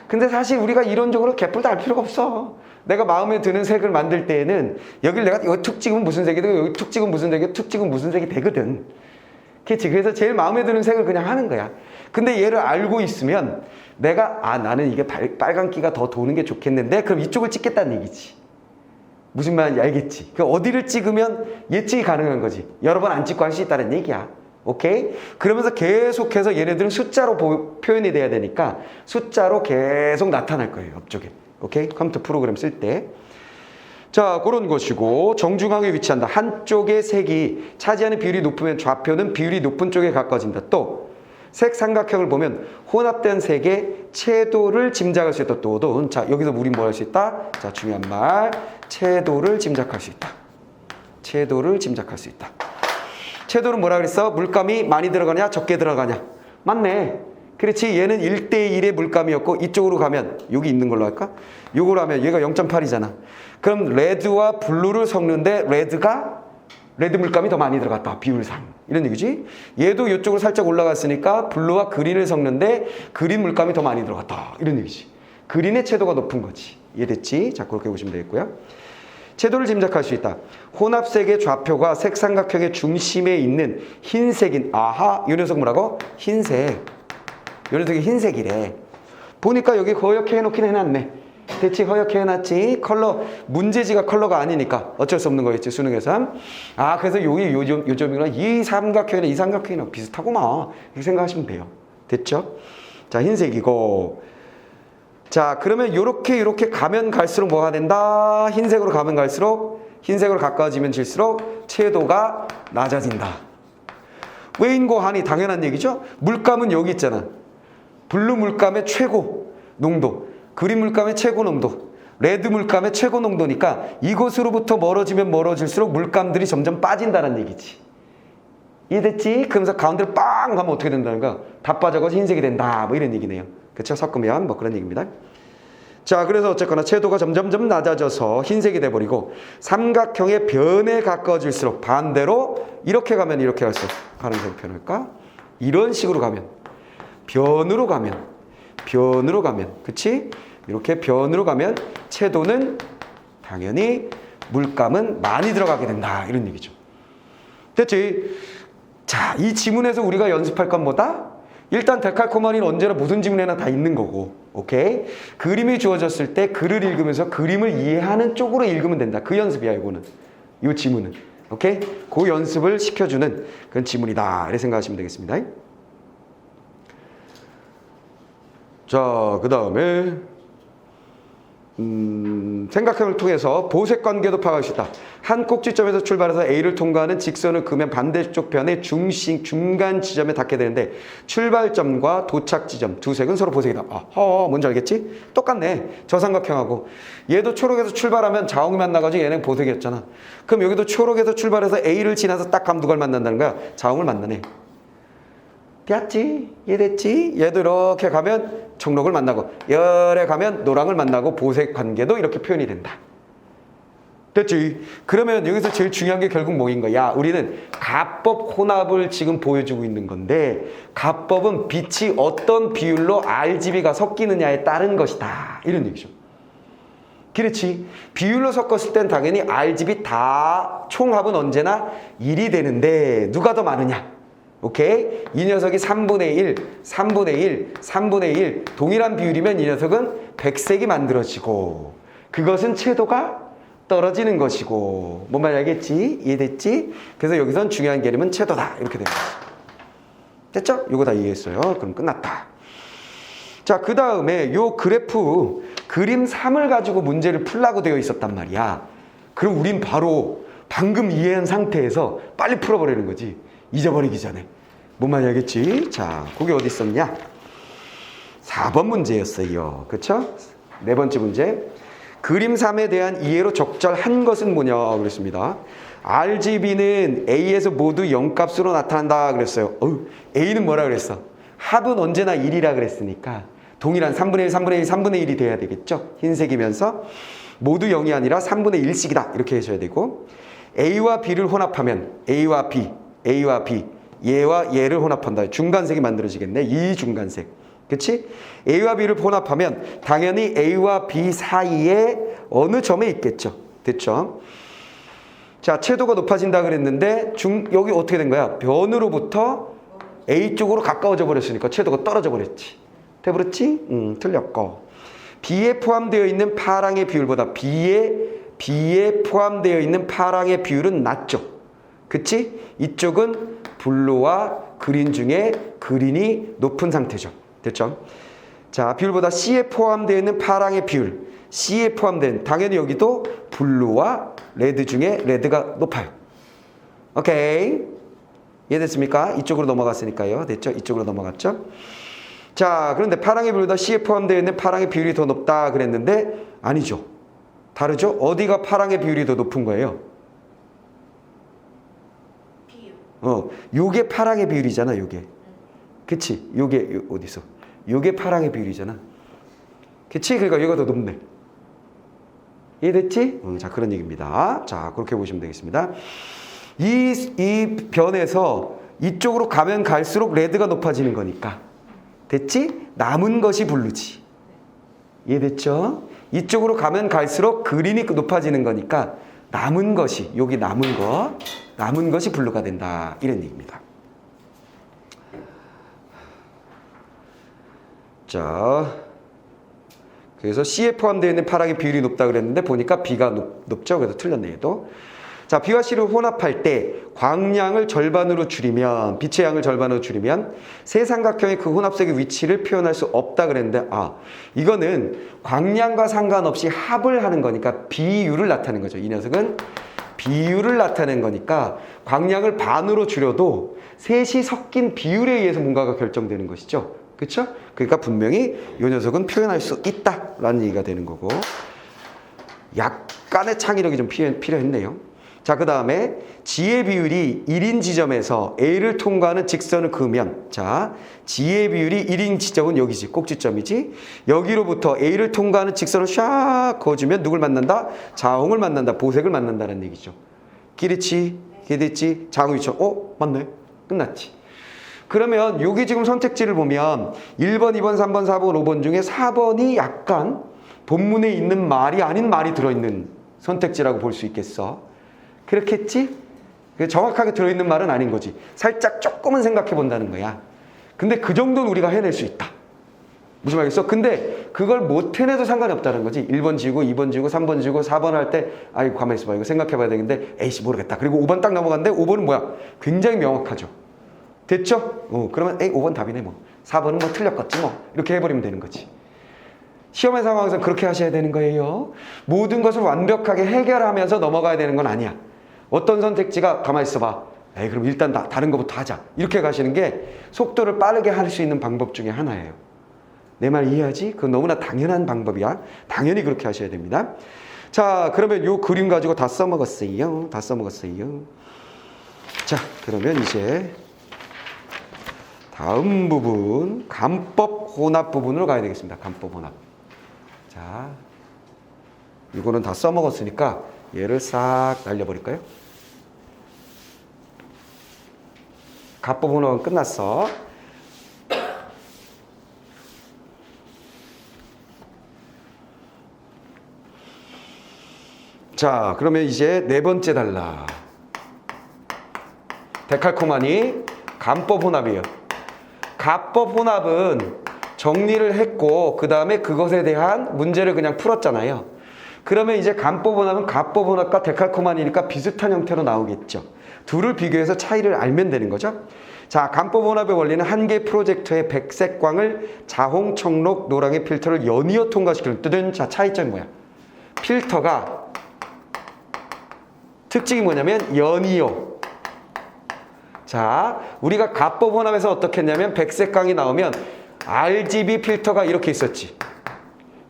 근데 사실 우리가 이론적으로 개뿔도 알 필요가 없어. 내가 마음에 드는 색을 만들 때에는 여길 내가 여기 툭 찍으면 무슨 색이 되고 여기 툭 찍으면 무슨 색이 툭 찍으면 무슨 색이 되거든. 그렇지? 그래서 제일 마음에 드는 색을 그냥 하는 거야. 근데 얘를 알고 있으면 내가 나는 이게 빨간기가 더 도는 게 좋겠는데 그럼 이쪽을 찍겠다는 얘기지. 무슨 말인지 알겠지? 그 어디를 찍으면 예측이 가능한 거지. 여러 번 안 찍고 할 수 있다는 얘기야. 오케이? 그러면서 계속해서 얘네들은 숫자로 표현이 돼야 되니까 숫자로 계속 나타날 거예요. 옆쪽에. 오케이? 컴퓨터 프로그램 쓸 때. 자, 그런 것이고 정중앙에 위치한다. 한쪽의 색이 차지하는 비율이 높으면 좌표는 비율이 높은 쪽에 가까워진다. 또 색 삼각형을 보면 혼합된 색의 채도를 짐작할 수 있다. 자, 여기서 우리 뭐 할 수 있다? 자, 중요한 말. 채도를 짐작할 수 있다. 채도를 짐작할 수 있다. 채도는 뭐라 그랬어? 물감이 많이 들어가냐? 적게 들어가냐? 맞네. 그렇지. 얘는 1대1의 물감이었고 이쪽으로 가면 여기 있는 걸로 할까? 요거로 하면 얘가 0.8이잖아. 그럼 레드와 블루를 섞는데 레드 물감이 더 많이 들어갔다. 비율상. 이런 얘기지. 얘도 이쪽으로 살짝 올라갔으니까 블루와 그린을 섞는데 그린 물감이 더 많이 들어갔다. 이런 얘기지. 그린의 채도가 높은 거지. 이해됐지? 자, 그렇게 보시면 되겠고요. 채도를 짐작할 수 있다. 혼합색의 좌표가 색삼각형의 중심에 있는 흰색인 이 녀석 뭐라고? 흰색. 이 녀석이 흰색이래. 보니까 여기 허옇게 해놓긴 해놨네. 대체 허옇게 해놨지. 컬러 문제지가 컬러가 아니니까 어쩔 수 없는 거겠지 수능에서. 그래서 여기 요점이랑 이 삼각형이랑 비슷하구만 이렇게 생각하시면 돼요. 됐죠? 자, 흰색이고. 자, 그러면 요렇게 가면 갈수록 뭐가 된다? 흰색으로 가면 갈수록 흰색으로 가까워지면 질수록 채도가 낮아진다. 왜인고 하니 당연한 얘기죠. 물감은 여기 있잖아. 블루 물감의 최고 농도, 그린 물감의 최고 농도. 레드 물감의 최고 농도니까 이곳으로부터 멀어지면 멀어질수록 물감들이 점점 빠진다는 얘기지. 이해됐지? 그러면서 가운데를 빵 가면 어떻게 된다는 거야? 다 빠져가지고 흰색이 된다. 뭐 이런 얘기네요. 그쵸? 섞으면 뭐 그런 얘기입니다. 자, 그래서 어쨌거나 채도가 점점점 낮아져서 흰색이 돼버리고 삼각형의 변에 가까워질수록 반대로 이렇게 가면 이렇게 갈수록 파란색 변할까? 이런 식으로 가면 변으로 가면 그치? 이렇게 변으로 가면 채도는 당연히 물감은 많이 들어가게 된다. 이런 얘기죠. 됐지? 자, 이 지문에서 우리가 연습할 건 뭐다? 일단 데칼코마니는 언제나 무슨 지문에나 다 있는 거고, 오케이? 그림이 주어졌을 때 글을 읽으면서 그림을 이해하는 쪽으로 읽으면 된다. 그 연습이야, 이거는. 이 지문은. 오케이? 그 연습을 시켜주는 그런 지문이다. 이렇게 생각하시면 되겠습니다. 자, 그 다음에 생각형을 통해서 보색 관계도 파악할 수 있다. 한 꼭지점에서 출발해서 A를 통과하는 직선을 그으면 반대쪽 변의 중간 지점에 닿게 되는데 출발점과 도착 지점 두 색은 서로 보색이다. 뭔지 알겠지? 똑같네. 저 삼각형하고. 얘도 초록에서 출발하면 자홍이 만나가지고 얘는 보색이었잖아. 그럼 여기도 초록에서 출발해서 A를 지나서 딱 가면 누굴 만난다는 거야? 자홍을 만나네. 됐지? 이해됐지? 얘도 이렇게 가면 청록을 만나고 열에 가면 노랑을 만나고 보색 관계도 이렇게 표현이 된다. 됐지? 그러면 여기서 제일 중요한 게 결국 뭐인 거야? 우리는 가법 혼합을 지금 보여주고 있는 건데 가법은 빛이 어떤 비율로 RGB가 섞이느냐에 따른 것이다. 이런 얘기죠. 그렇지? 비율로 섞었을 땐 당연히 RGB 다 총합은 언제나 1이 되는데 누가 더 많으냐? 오케이? 이 녀석이 3분의 1, 3분의 1, 3분의 1 동일한 비율이면 이 녀석은 백색이 만들어지고 그것은 채도가 떨어지는 것이고 뭔 말인지 알겠지? 이해됐지? 그래서 여기선 중요한 개념은 채도다 이렇게 됩니다. 됐죠? 이거 다 이해했어요. 그럼 끝났다. 자, 그 다음에 요 그래프 그림 3을 가지고 문제를 풀라고 되어 있었단 말이야. 그럼 우린 바로 방금 이해한 상태에서 빨리 풀어버리는 거지. 잊어버리기 전에. 뭔 말인지 알겠지? 자, 그게 어디 있었냐? 4번 문제였어요. 그쵸? 네 번째 문제. 그림 3에 대한 이해로 적절한 것은 뭐냐 그랬습니다. RGB는 A에서 모두 0값으로 나타난다 그랬어요. A는 뭐라 그랬어? 합은 언제나 1이라 그랬으니까 동일한 3분의 1, 3분의 1, 3분의 1이 돼야 되겠죠? 흰색이면서 모두 0이 아니라 3분의 1씩이다 이렇게 해줘야 되고 A와 B를 혼합하면 A와 B 얘와 얘를 혼합한다. 중간색이 만들어지겠네. 이 중간색. 그치? A와 B를 혼합하면 당연히 A와 B 사이에 어느 점에 있겠죠. 됐죠? 자, 채도가 높아진다 그랬는데 여기 어떻게 된 거야? 변으로부터 A 쪽으로 가까워져 버렸으니까 채도가 떨어져 버렸지. 돼버렸지? 틀렸고. B에 포함되어 있는 파랑의 비율보다 B에 포함되어 있는 파랑의 비율은 낮죠. 그치? 이쪽은 블루와 그린 중에 그린이 높은 상태죠. 됐죠? 자, 비율보다 C에 포함되어 있는 파랑의 비율. C에 포함된 당연히 여기도 블루와 레드 중에 레드가 높아요. 오케이. 이해됐습니까? 이쪽으로 넘어갔으니까요. 됐죠? 이쪽으로 넘어갔죠? 자, 그런데 파랑의 비율보다 C에 포함되어 있는 파랑의 비율이 더 높다 그랬는데 아니죠. 다르죠? 어디가 파랑의 비율이 더 높은 거예요? 요게 파랑의 비율이잖아, 요게. 그치? 요게, 어디서? 요게 파랑의 비율이잖아. 그치? 그러니까 얘가 더 높네. 이해됐지? 자, 그런 얘기입니다. 자, 그렇게 보시면 되겠습니다. 이 변에서 이쪽으로 가면 갈수록 레드가 높아지는 거니까. 됐지? 남은 것이 블루지. 이해됐죠? 이쪽으로 가면 갈수록 그린이 높아지는 거니까 남은 것이, 여기 남은 것이 블루가 된다. 이런 얘기입니다. 자, 그래서 C에 포함되어 있는 파랑의 비율이 높다 그랬는데 보니까 B가 높죠. 그래서 틀렸네, 얘도. 자, B와 C를 혼합할 때 광량을 절반으로 줄이면, 빛의 양을 절반으로 줄이면 세 삼각형의 그 혼합색의 위치를 표현할 수 없다 그랬는데 이거는 광량과 상관없이 합을 하는 거니까 비율을 나타내는 거죠. 이 녀석은 비율을 나타내는 거니까 광량을 반으로 줄여도 셋이 섞인 비율에 의해서 뭔가가 결정되는 것이죠. 그렇죠? 그러니까 분명히 이 녀석은 표현할 수 있다라는 얘기가 되는 거고. 약간의 창의력이 좀 필요했네요. 자, 그 다음에 지의 비율이 1인 지점에서 A를 통과하는 직선을 그으면, 자, 지의 비율이 1인 지점은 여기지, 꼭지점이지. 여기로부터 A를 통과하는 직선을 샥 그어주면 누굴 만난다? 자홍을 만난다, 보색을 만난다는 얘기죠. 기대치, 자홍 위쳐. 맞네. 끝났지. 그러면 여기 지금 선택지를 보면 1번, 2번, 3번, 4번, 5번 중에 4번이 약간 본문에 있는 말이 아닌 말이 들어있는 선택지라고 볼 수 있겠어. 그렇겠지? 정확하게 들어있는 말은 아닌 거지. 살짝 조금은 생각해 본다는 거야. 근데 그 정도는 우리가 해낼 수 있다. 무슨 말이겠어? 근데 그걸 못 해내도 상관이 없다는 거지. 1번 지고 2번 지고 3번 지고 4번 할 때 아이고 가만히 있어봐. 이거 생각해 봐야 되는데 에이씨 모르겠다. 그리고 5번 딱 넘어갔는데 5번은 뭐야? 굉장히 명확하죠. 됐죠? 그러면 5번 답이네 뭐. 4번은 뭐 틀렸겠지 뭐. 이렇게 해버리면 되는 거지. 시험의 상황에서 그렇게 하셔야 되는 거예요. 모든 것을 완벽하게 해결하면서 넘어가야 되는 건 아니야. 어떤 선택지가 가만히 있어봐. 그럼 일단 다른 것부터 하자. 이렇게 가시는 게 속도를 빠르게 할 수 있는 방법 중에 하나예요. 내 말 이해하지? 그건 너무나 당연한 방법이야. 당연히 그렇게 하셔야 됩니다. 자, 그러면 요 그림 가지고 다 써먹었어요. 자, 그러면 이제 다음 부분, 간법 혼합 부분으로 가야 되겠습니다. 간법 혼합. 자, 이거는 다 써먹었으니까 얘를 싹 날려버릴까요? 간법 혼합은 끝났어. 자, 그러면 이제 네 번째 단락. 데칼코마니 간법 혼합이에요. 간법 혼합은 정리를 했고 그 다음에 그것에 대한 문제를 그냥 풀었잖아요. 그러면 이제 간법 혼합은 간법 혼합과 데칼코마니니까 비슷한 형태로 나오겠죠. 둘을 비교해서 차이를 알면 되는 거죠. 자, 간법 혼합의 원리는 한 개의 프로젝터의 백색광을 자홍, 청록, 노랑의 필터를 연이어 통과시키는 뜨든. 자, 차이점이 뭐야? 필터가 특징이 뭐냐면 연이어. 자, 우리가 간법 혼합에서 어떻게 했냐면 백색광이 나오면 RGB 필터가 이렇게 있었지.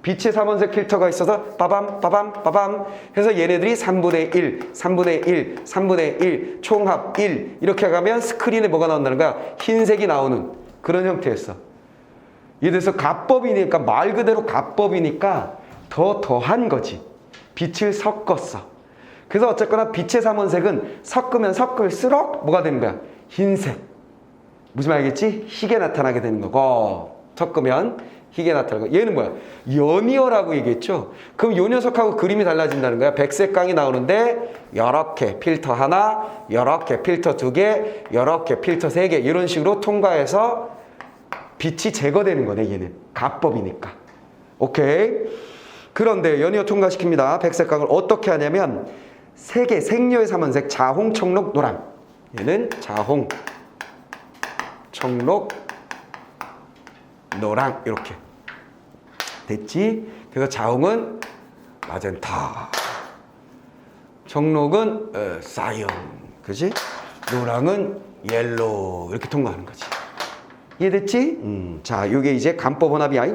빛의 삼원색 필터가 있어서 빠밤 해서 얘네들이 3분의 1, 3분의 1, 3분의 1, 총합 1 이렇게 가면 스크린에 뭐가 나온다는 거야? 흰색이 나오는 그런 형태였어. 이래서 갑법이니까 말 그대로 갑법이니까 더한 거지. 빛을 섞었어. 그래서 어쨌거나 빛의 삼원색은 섞으면 섞을수록 뭐가 되는 거야? 흰색. 무슨 말이겠지? 희게 나타나게 되는 거고, 섞으면 희게 나타나고. 얘는 뭐야? 연이어라고 얘기했죠. 그럼 요 녀석하고 그림이 달라진다는 거야. 백색광이 나오는데 이렇게 필터 하나, 이렇게 필터 두 개, 이렇게 필터 세 개 이런 식으로 통과해서 빛이 제거되는 거네. 얘는 갑법이니까. 오케이. 그런데 연이어 통과시킵니다. 백색광을 어떻게 하냐면 세 개, 생녀의 삼원색 자홍, 청록, 노랑. 얘는 자홍, 청록, 노랑 이렇게 됐지? 그래서 자홍은 마젠타, 청록은 사이언, 그지? 노랑은 옐로우 이렇게 통과하는 거지. 이해됐지? 자, 이게 이제 간법 혼합이야.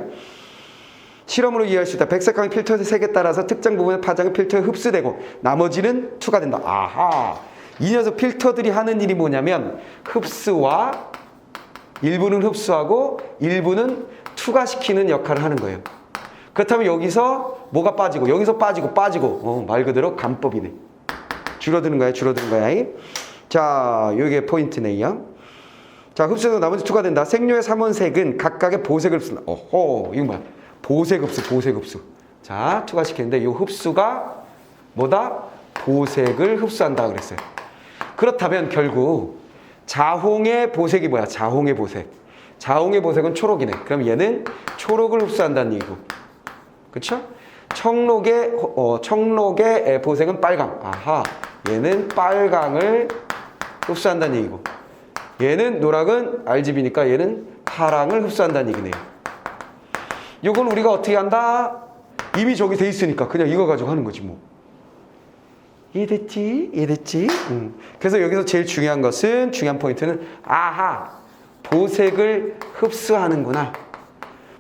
실험으로 이해할 수 있다. 백색광이 필터의 색에 따라서 특정 부분의 파장이 필터에 흡수되고 나머지는 투과된다. 아하. 이 녀석 필터들이 하는 일이 뭐냐면 흡수와 일부는 흡수하고 일부는 투과시키는 역할을 하는 거예요. 그렇다면 여기서 뭐가 빠지고 여기서 빠지고 말 그대로 간법이네. 줄어드는 거야. 자, 이게 포인트네요. 자, 흡수해서 나머지 투과된다. 생료의 삼원색은 각각의 보색을 흡수한다. 오호, 이거 뭐야? 보색 흡수. 자, 투과시키는데 이 흡수가 뭐다? 보색을 흡수한다 그랬어요. 그렇다면 결국 자홍의 보색이 뭐야? 자홍의 보색은 초록이네. 그럼 얘는 초록을 흡수한다는 얘기고, 그렇죠? 청록의 보색은 빨강. 아하, 얘는 빨강을 흡수한다는 얘기고, 얘는 노랑은 RGB니까 얘는 파랑을 흡수한다는 얘기네요. 이건 우리가 어떻게 한다? 이미 저기 돼 있으니까 그냥 이거 가지고 하는 거지 뭐. 이해됐지? 그래서 여기서 제일 중요한 포인트는 아하, 보색을 흡수하는구나.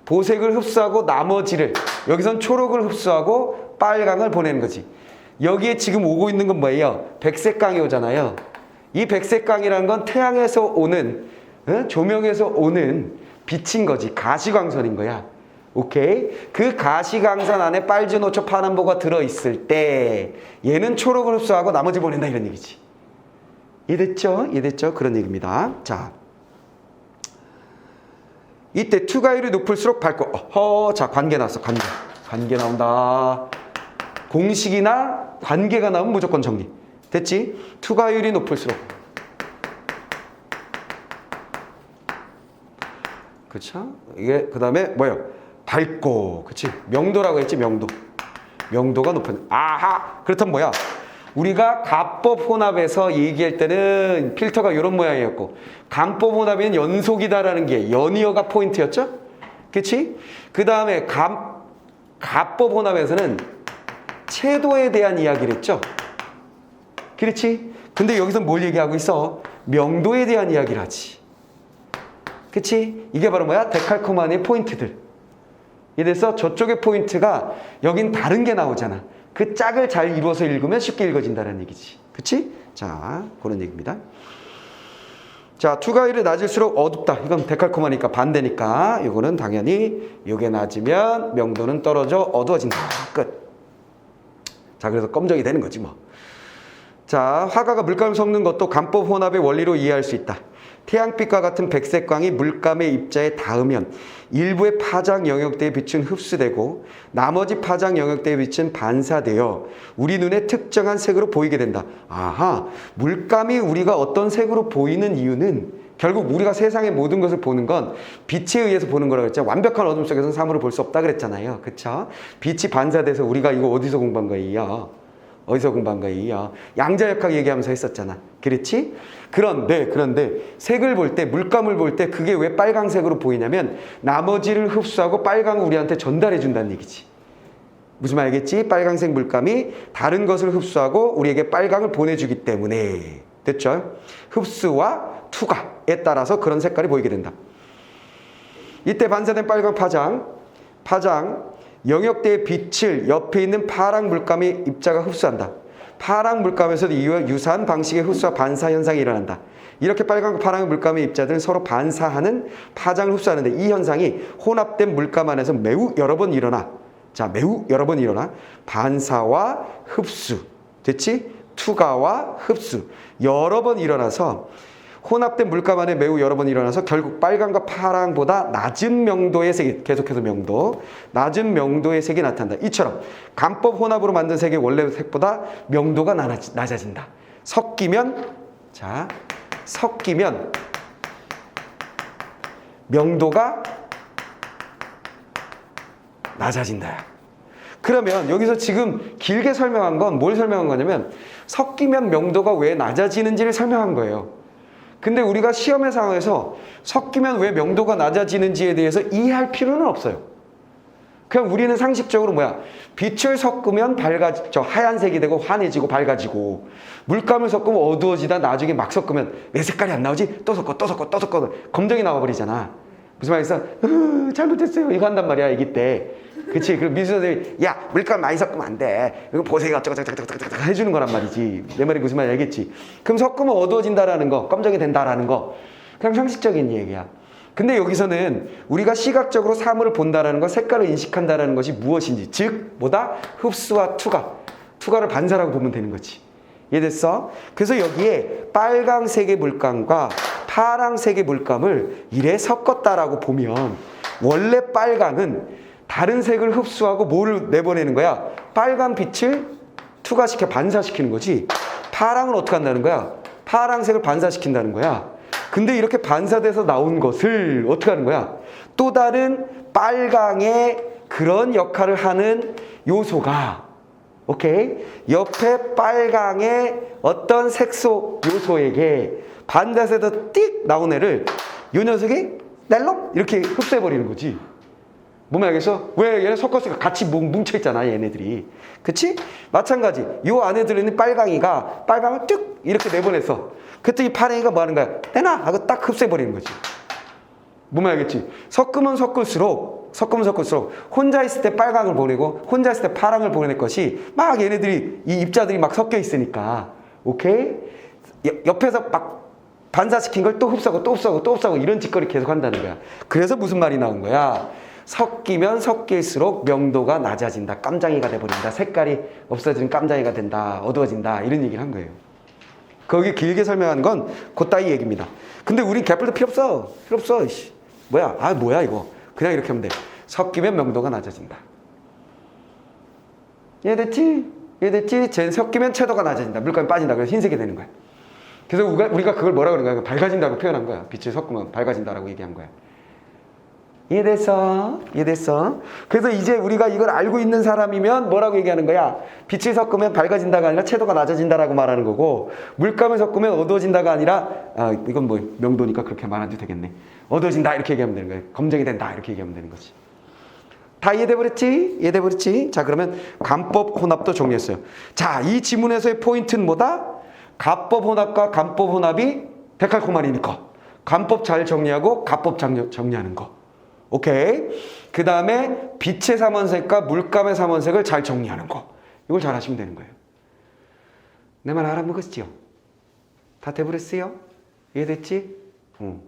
보색을 흡수하고 나머지를, 여기선 초록을 흡수하고 빨강을 보내는 거지. 여기에 지금 오고 있는 건 뭐예요? 백색광이 오잖아요. 이 백색광이라는 건 태양에서 오는 조명에서 오는 빛인 거지. 가시광선인 거야. 오케이? 그 가시광선 안에 빨주노초 파남보가 들어있을 때 얘는 초록을 흡수하고 나머지 보낸다 이런 얘기지. 이해됐죠? 이해됐죠? 그런 얘기입니다. 자, 이때 투과율이 높을수록 밝고 자, 관계 나왔어. 관계 나온다. 공식이나 관계가 나오면 무조건 정리. 됐지? 투과율이 높을수록. 그쵸? 이게 그 다음에 뭐예요? 밝고. 그치? 명도라고 했지. 명도가 높은. 아하! 그렇다면 뭐야? 우리가 가법 혼합에서 얘기할 때는 필터가 이런 모양이었고, 간법 혼합에는 연속이다라는 게 연이어가 포인트였죠? 그치? 그 다음에 가법 혼합에서는 채도에 대한 이야기를 했죠? 그렇지? 근데 여기서 뭘 얘기하고 있어? 명도에 대한 이야기를 하지. 그치? 이게 바로 뭐야? 데칼코마니의 포인트들. 이래서 저쪽의 포인트가 여긴 다른 게 나오잖아. 그 짝을 잘 이루어서 읽으면 쉽게 읽어진다는 얘기지. 그치? 자, 그런 얘기입니다. 자, 투과율이 낮을수록 어둡다. 이건 데칼코마니까 반대니까 이거는 당연히 요게 낮으면 명도는 떨어져 어두워진다. 끝. 자, 그래서 검정이 되는 거지 뭐. 자, 화가가 물감을 섞는 것도 간법 혼합의 원리로 이해할 수 있다. 태양빛과 같은 백색광이 물감의 입자에 닿으면 일부의 파장 영역대의 빛은 흡수되고 나머지 파장 영역대의 빛은 반사되어 우리 눈에 특정한 색으로 보이게 된다. 아하, 물감이 우리가 어떤 색으로 보이는 이유는 결국 우리가 세상의 모든 것을 보는 건 빛에 의해서 보는 거라고 했죠. 완벽한 어둠 속에서는 사물을 볼 수 없다 그랬잖아요. 그쵸? 빛이 반사돼서 우리가 이거 어디서 공부한 거예요? 어디서 공부한 거예요? 양자역학 얘기하면서 했었잖아. 그렇지? 그런데 색을 볼 때, 물감을 볼 때 그게 왜 빨강색으로 보이냐면 나머지를 흡수하고 빨강을 우리한테 전달해 준다는 얘기지. 무슨 말 알겠지? 빨강색 물감이 다른 것을 흡수하고 우리에게 빨강을 보내주기 때문에. 됐죠? 흡수와 투과에 따라서 그런 색깔이 보이게 된다. 이때 반사된 빨강 파장 영역대의 빛을 옆에 있는 파랑 물감의 입자가 흡수한다. 파랑 물감에서도 이와 유사한 방식의 흡수와 반사 현상이 일어난다. 이렇게 빨강과 파랑의 물감의 입자들은 서로 반사하는 파장을 흡수하는데 이 현상이 혼합된 물감 안에서 매우 여러 번 일어나. 자, 매우 여러 번 일어나. 반사와 흡수. 됐지? 투과와 흡수. 여러 번 일어나서 혼합된 물감 안에 매우 여러 번 일어나서 결국 빨강과 파랑보다 낮은 명도의 색이, 계속해서 명도, 낮은 명도의 색이 나타난다. 이처럼 간법 혼합으로 만든 색의 원래 색보다 명도가 낮아진다. 섞이면 명도가 낮아진다. 그러면 여기서 지금 길게 설명한 건 뭘 설명한 거냐면 섞이면 명도가 왜 낮아지는지를 설명한 거예요. 근데 우리가 시험의 상황에서 섞이면 왜 명도가 낮아지는지에 대해서 이해할 필요는 없어요. 그냥 우리는 상식적으로 빛을 섞으면 하얀색이 되고 환해지고 밝아지고, 물감을 섞으면 어두워지다 나중에 막 섞으면 왜 색깔이 안 나오지? 또 섞어 검정이 나와버리잖아. 무슨 말이겠어? 잘못했어요 이거 한단 말이야 애기 때. 그치? 그럼 미술 선생님이 야 물감 많이 섞으면 안 돼. 이거 보색이 어쩌고 해주는 거란 말이지. 내 말이 무슨 말인지 알겠지? 그럼 섞으면 어두워진다라는 거, 검정이 된다라는 거, 그냥 상식적인 얘기야. 근데 여기서는 우리가 시각적으로 사물을 본다라는 거, 색깔을 인식한다라는 것이 무엇인지, 즉 흡수와 투과를 반사라고 보면 되는 거지. 이해됐어? 그래서 여기에 빨강색의 물감과 파랑색의 물감을 이래 섞었다라고 보면 원래 빨강은 다른 색을 흡수하고 뭐를 내보내는 거야? 빨간 빛을 투과시켜 반사시키는 거지. 파랑은 어떻게 한다는 거야? 파랑색을 반사시킨다는 거야. 근데 이렇게 반사돼서 나온 것을 어떻게 하는 거야? 또 다른 빨강의 그런 역할을 하는 요소가, 오케이? 옆에 빨강의 어떤 색소 요소에게 반사돼서 띡 나온 애를 요 녀석이 낼름 이렇게 흡수해버리는 거지. 뭐면 알겠어? 왜 얘네 섞었으니까 같이 뭉쳐있잖아 얘네들이. 그치? 마찬가지 요 안에 들어있는 빨강을 뚝 이렇게 내보냈어. 그때 이 파랭이가 뭐 하는 거야? 내놔 하고 딱 흡수해버리는 거지. 뭐면 알겠지? 섞으면 섞을수록 섞으면 섞을수록 혼자 있을 때 빨강을 보내고 혼자 있을 때 파랑을 보낼 것이 막 얘네들이 이 입자들이 막 섞여 있으니까 오케이? 옆에서 막 반사시킨 걸 또 흡수하고 또 흡수하고 또 흡수하고 이런 짓거리 계속 한다는 거야. 그래서 무슨 말이 나온 거야? 섞이면 섞일수록 명도가 낮아진다. 깜장이가 돼버린다. 색깔이 없어지는 깜장이가 된다. 어두워진다. 이런 얘기를 한 거예요. 거기 길게 설명한 건 그따위 얘기입니다. 근데 우린 개뿔도 필요 없어. 필요 없어. 이씨. 뭐야? 아 뭐야 이거. 그냥 이렇게 하면 돼. 섞이면 명도가 낮아진다. 이해됐지? 이해됐지? 쟤 섞이면 채도가 낮아진다. 물감이 빠진다. 그래서 흰색이 되는 거야. 그래서 우리가 그걸 뭐라 그러는 거야? 밝아진다고 표현한 거야. 빛을 섞으면 밝아진다라고 얘기한 거야. 이해됐어? 이해됐어? 그래서 이제 우리가 이걸 알고 있는 사람이면 뭐라고 얘기하는 거야? 빛을 섞으면 밝아진다가 아니라 채도가 낮아진다라고 말하는 거고, 물감을 섞으면 어두워진다가 아니라, 이건 뭐 명도니까 그렇게 말해도 되겠네. 어두워진다 이렇게 얘기하면 되는 거야. 검정이 된다 이렇게 얘기하면 되는 거지. 다 이해돼 버렸지? 이해돼 버렸지? 자, 그러면 간법 혼합도 정리했어요. 자, 이 지문에서의 포인트는 뭐다? 가법 혼합과 간법 혼합이 데칼코마니니까 간법 잘 정리하고 가법 정리하는 거. 오케이. 그 다음에 빛의 삼원색과 물감의 삼원색을 잘 정리하는 거. 이걸 잘 하시면 되는 거예요. 내 말 알아먹었지요? 다 돼버렸어요? 이해됐지? 응.